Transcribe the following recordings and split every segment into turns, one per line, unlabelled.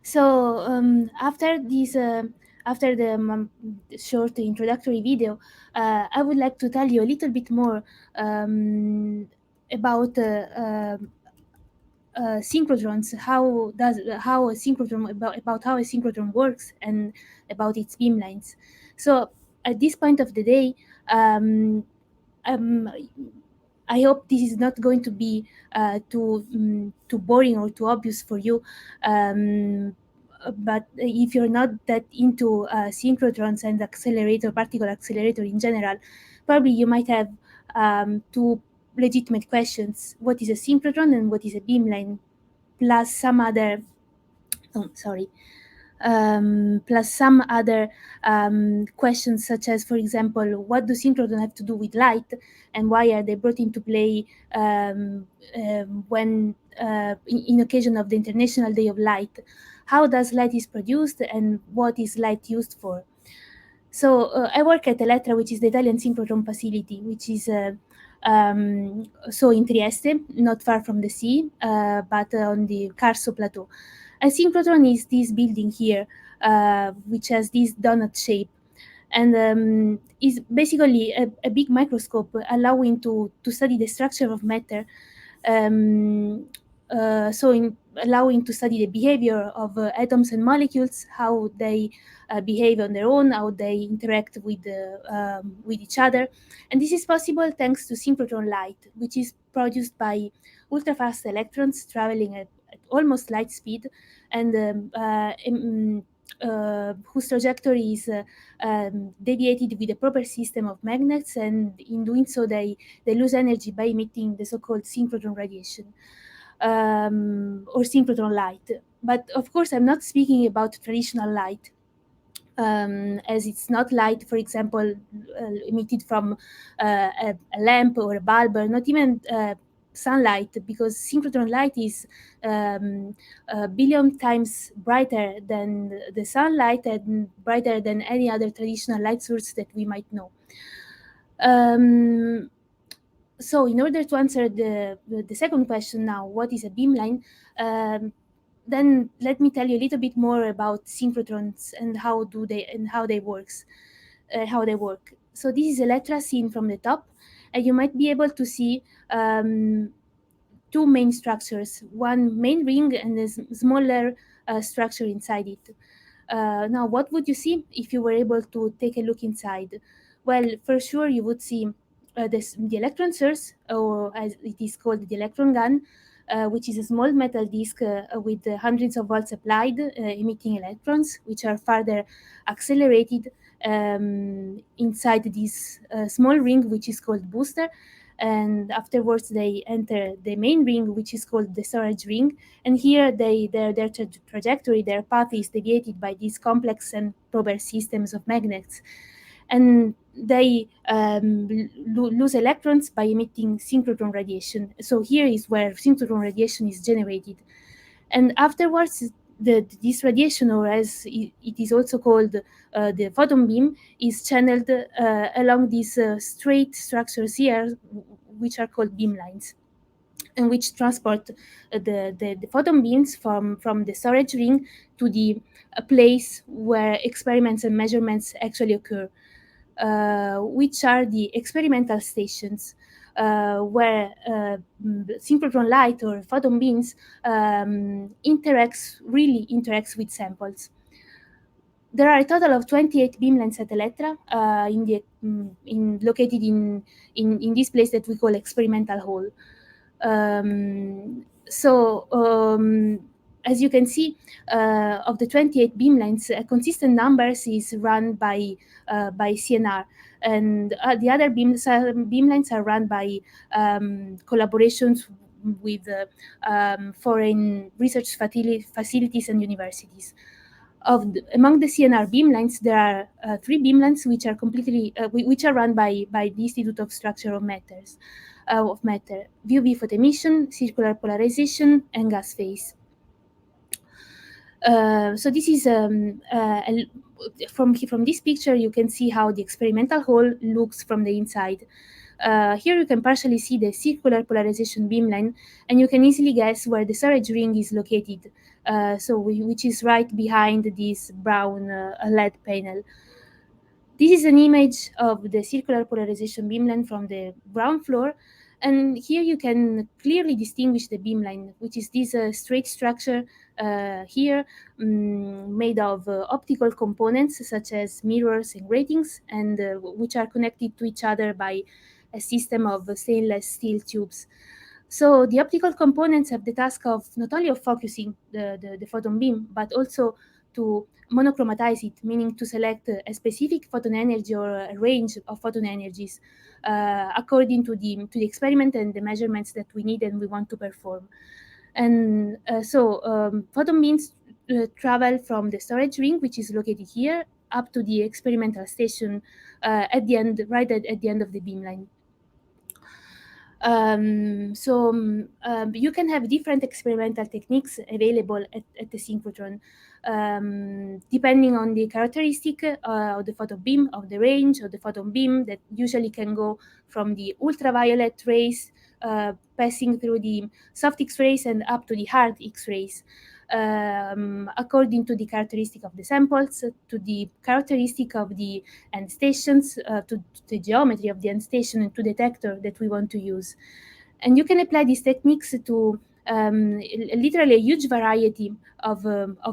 So after the short introductory video, I would like to tell you a little bit more about synchrotrons. How a synchrotron about how a synchrotron works and about its beamlines. So at this point of the day, um, um, I hope this is not going to be too boring or too obvious for you. Um, but if you're not that into synchrotrons and accelerator, particle accelerator in general, probably you might have two legitimate questions: what is a synchrotron and what is a beamline? Plus some other, oh, sorry, plus some other questions, such as, for example, what do synchrotrons have to do with light, and why are they brought into play when in occasion of the International Day of Light? How does light is produced, and what is light used for? So I work at Elettra, which is the Italian synchrotron facility, which is so in Trieste, not far from the sea, but on the Carso Plateau. A synchrotron is this building here, which has this donut shape, and is basically a big microscope allowing to study the structure of matter. Um, so in allowing to study the behavior of atoms and molecules, how they behave on their own, how they interact with each other, and this is possible thanks to synchrotron light, which is produced by ultra-fast electrons traveling at almost light speed, and whose trajectory is deviated with a proper system of magnets, and in doing so, they lose energy by emitting the so-called synchrotron radiation or synchrotron light. But of course, I'm not speaking about traditional light. As it's not light, for example, emitted from a lamp or a bulb, or not even sunlight, because synchrotron light is a billion times brighter than the sunlight and brighter than any other traditional light source that we might know. So in order to answer the second question now, what is a beamline? Then let me tell you a little bit more about synchrotrons and how they work. So this is Electra seen from the top, and you might be able to see two main structures: one main ring and a smaller structure inside it. Now, what would you see if you were able to take a look inside? Well, for sure, you would see the electron source, or as it is called, the electron gun, which is a small metal disc with hundreds of volts applied, emitting electrons, which are further accelerated inside this small ring, which is called booster. And afterwards, they enter the main ring, which is called the storage ring. And here, their trajectory, their path is deviated by these complex and proper systems of magnets. And they lose electrons by emitting synchrotron radiation. So here is where synchrotron radiation is generated. And afterwards, this radiation, or as it is also called, the photon beam, is channeled along these straight structures here, which are called beamlines, and which transport the photon beams from the storage ring to the place where experiments and measurements actually occur, which are the experimental stations, where synchrotron light or photon beams interacts with samples. There are a total of 28 beamlines at Elettra, located in this place that we call experimental hall. So as you can see, of the 28 beamlines, a consistent numbers is run by CNR, and the other beamlines are run by collaborations with foreign research facilities and universities. Among the CNR beamlines, there are three beamlines which are run by the Institute of Structure of Matters. Of matter: UV photoemission, circular polarization, and gas phase. So this is from this picture, you can see how the experimental hall looks from the inside. Here you can partially see the circular polarization beamline, and you can easily guess where the storage ring is located. which is right behind this brown LED panel. This is an image of the circular polarization beamline from the ground floor. And here you can clearly distinguish the beamline, which is this straight structure here made of optical components such as mirrors and gratings, and which are connected to each other by a system of stainless steel tubes. So the optical components have the task of not only of focusing the photon beam, but also to monochromatize it, meaning to select a specific photon energy or a range of photon energies according to the experiment and the measurements that we need and we want to perform. And photon beams travel from the storage ring, which is located here, up to the experimental station at the end, at the end of the beamline. You can have different experimental techniques available at the synchrotron, depending on the characteristic of the photon beam, of the range of the photon beam, that usually can go from the ultraviolet rays passing through the soft X-rays and up to the hard X-rays. According to the characteristic of the samples, to the characteristic of the end stations, to the geometry of the end station, and to detector that we want to use. And you can apply these techniques to literally a huge variety of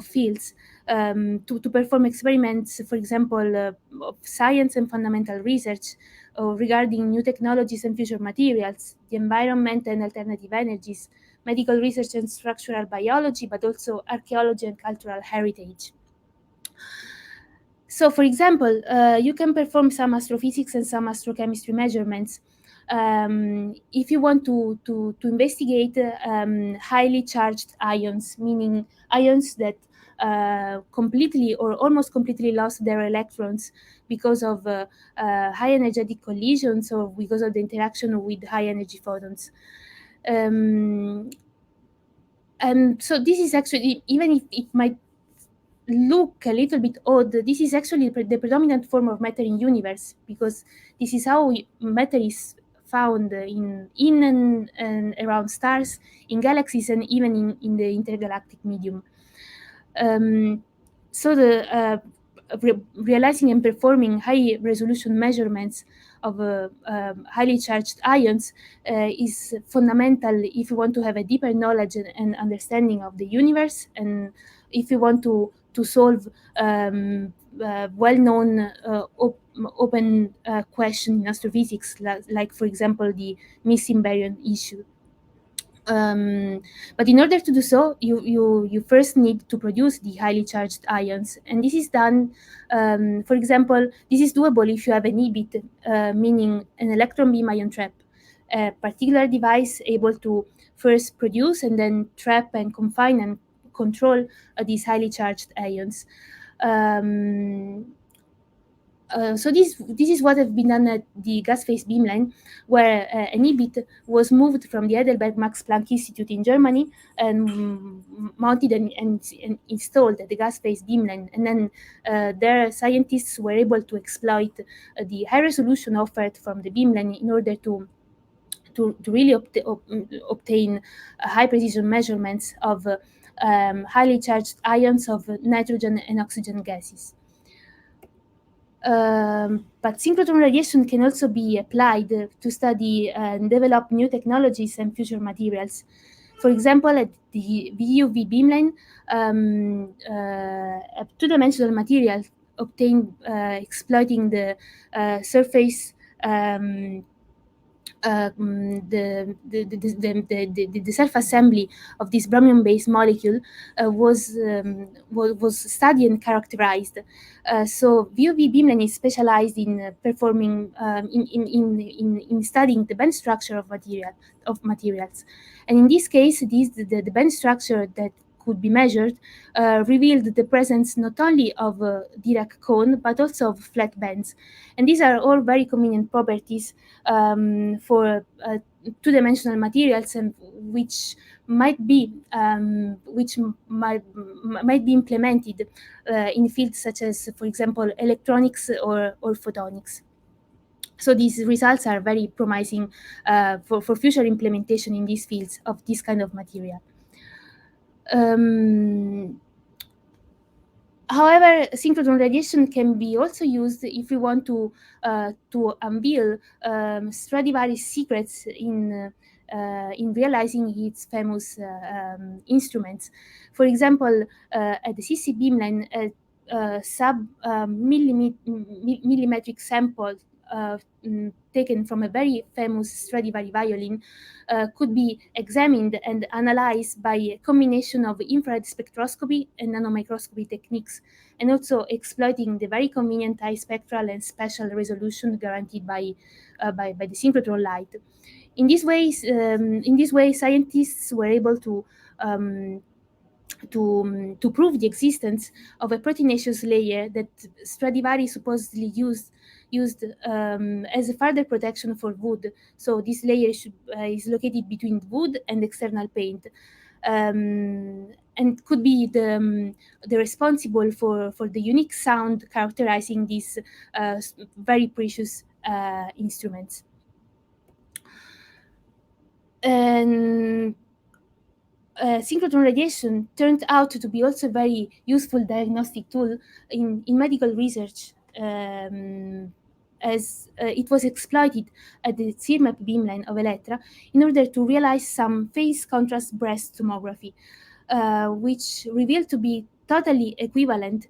fields to perform experiments, for example, of science and fundamental research regarding new technologies and future materials, the environment and alternative energies, medical research and structural biology, but also archaeology and cultural heritage. So, for example, you can perform some astrophysics and some astrochemistry measurements if you want to investigate highly charged ions, meaning ions that completely or almost completely lost their electrons because of high energetic collisions or because of the interaction with high energy photons. And so this is actually, even if it might look a little bit odd, this is actually the predominant form of matter in universe, because this is how matter is found in and around stars, in galaxies, and even in the intergalactic medium. Realizing and performing high resolution measurements of highly charged ions is fundamental if you want to have a deeper knowledge and understanding of the universe, and if you want to solve well-known open question in astrophysics, like for example the missing baryon issue. But in order to do so, you first need to produce the highly charged ions, and this is done. For example, this is doable if you have an EBIT, meaning an electron beam ion trap, a particular device able to first produce and then trap and confine and control these highly charged ions. So this is what has been done at the gas phase beamline, where an EBIT was moved from the Heidelberg Max Planck Institute in Germany and mounted and installed at the gas phase beamline. And then their scientists were able to exploit the high resolution offered from the beamline in order to really obtain high precision measurements of highly charged ions of nitrogen and oxygen gases. But synchrotron radiation can also be applied to study and develop new technologies and future materials. For example, at the VUV beamline, a two-dimensional material obtained exploiting the surface the self-assembly of this bromine-based molecule was studied and characterized. So VUV beamline is specialized in performing in studying the band structure of materials, and in this case, the band structure that could be measured revealed the presence not only of Dirac cone but also of flat bands, and these are all very convenient properties for two-dimensional materials, and which might be implemented in fields such as, for example, electronics or photonics. So these results are very promising for future implementation in these fields of this kind of material. Um, However, synchrotron radiation can be also used if we want to unveil Stradivari's secrets in realizing its famous instruments. For example, at the CC beamline, a sub millimetric sample taken from a very famous Stradivari violin could be examined and analyzed by a combination of infrared spectroscopy and nanomicroscopy techniques, and also exploiting the very convenient high spectral and spatial resolution guaranteed by the synchrotron light. In this way, scientists were able um, to prove the existence of a proteinaceous layer that Stradivari supposedly used as a further protection for wood. So this layer is located between wood and external paint, and could be the responsible for the unique sound characterizing these very precious instruments. And synchrotron radiation turned out to be also a very useful diagnostic tool in medical research, as it was exploited at the CIRMAP beamline of Elettra in order to realize some phase contrast breast tomography, which revealed to be totally equivalent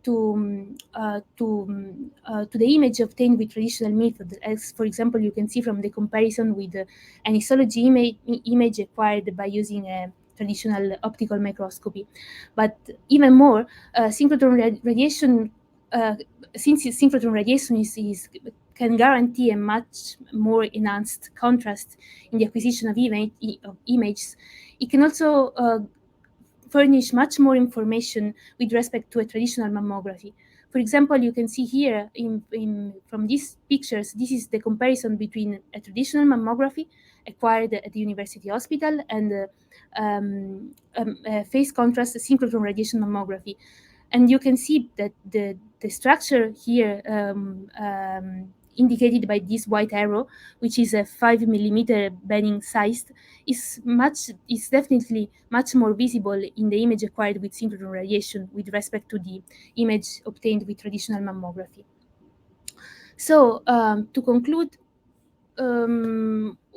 to the image obtained with traditional methods. As, for example, you can see from the comparison with an histology image acquired by using a traditional optical microscopy. But even more, synchrotron radiation, uh, since synchrotron radiation can guarantee a much more enhanced contrast in the acquisition of images, it can also furnish much more information with respect to a traditional mammography. For example, you can see here from these pictures, this is the comparison between a traditional mammography acquired at the university hospital and phase contrast synchrotron radiation mammography. And you can see that the structure here indicated by this white arrow, which is a 5 millimeter bending size, is definitely much more visible in the image acquired with synchrotron radiation with respect to the image obtained with traditional mammography. So to conclude,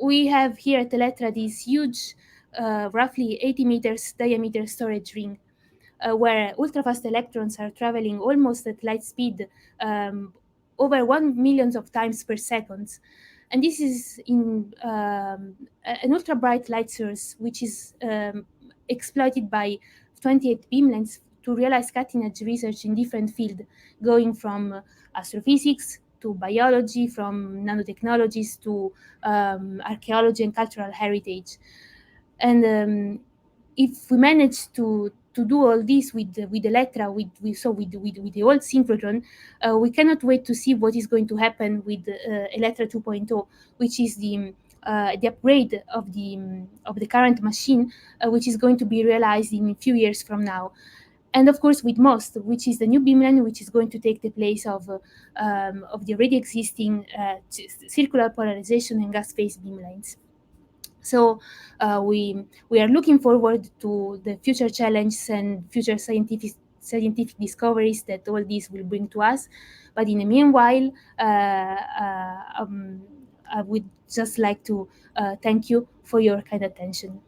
we have here at Elettra this huge, roughly 80 meters diameter storage ring, where ultrafast electrons are traveling almost at light speed, over 1 million of times per second. And this is in an ultra bright light source, which is exploited by 28 beamlines to realize cutting edge research in different fields, going from astrophysics to biology, from nanotechnologies to archaeology and cultural heritage. And if we manage to do all this with Electra, with the old synchrotron, we cannot wait to see what is going to happen with Electra 2.0, which is the upgrade of the current machine, which is going to be realized in a few years from now. And of course, with MOST, which is the new beamline, which is going to take the place of the already existing circular polarization and gas phase beamlines. So we are looking forward to the future challenges and future scientific discoveries that all this will bring to us. But in the meanwhile, I would just like to thank you for your kind attention.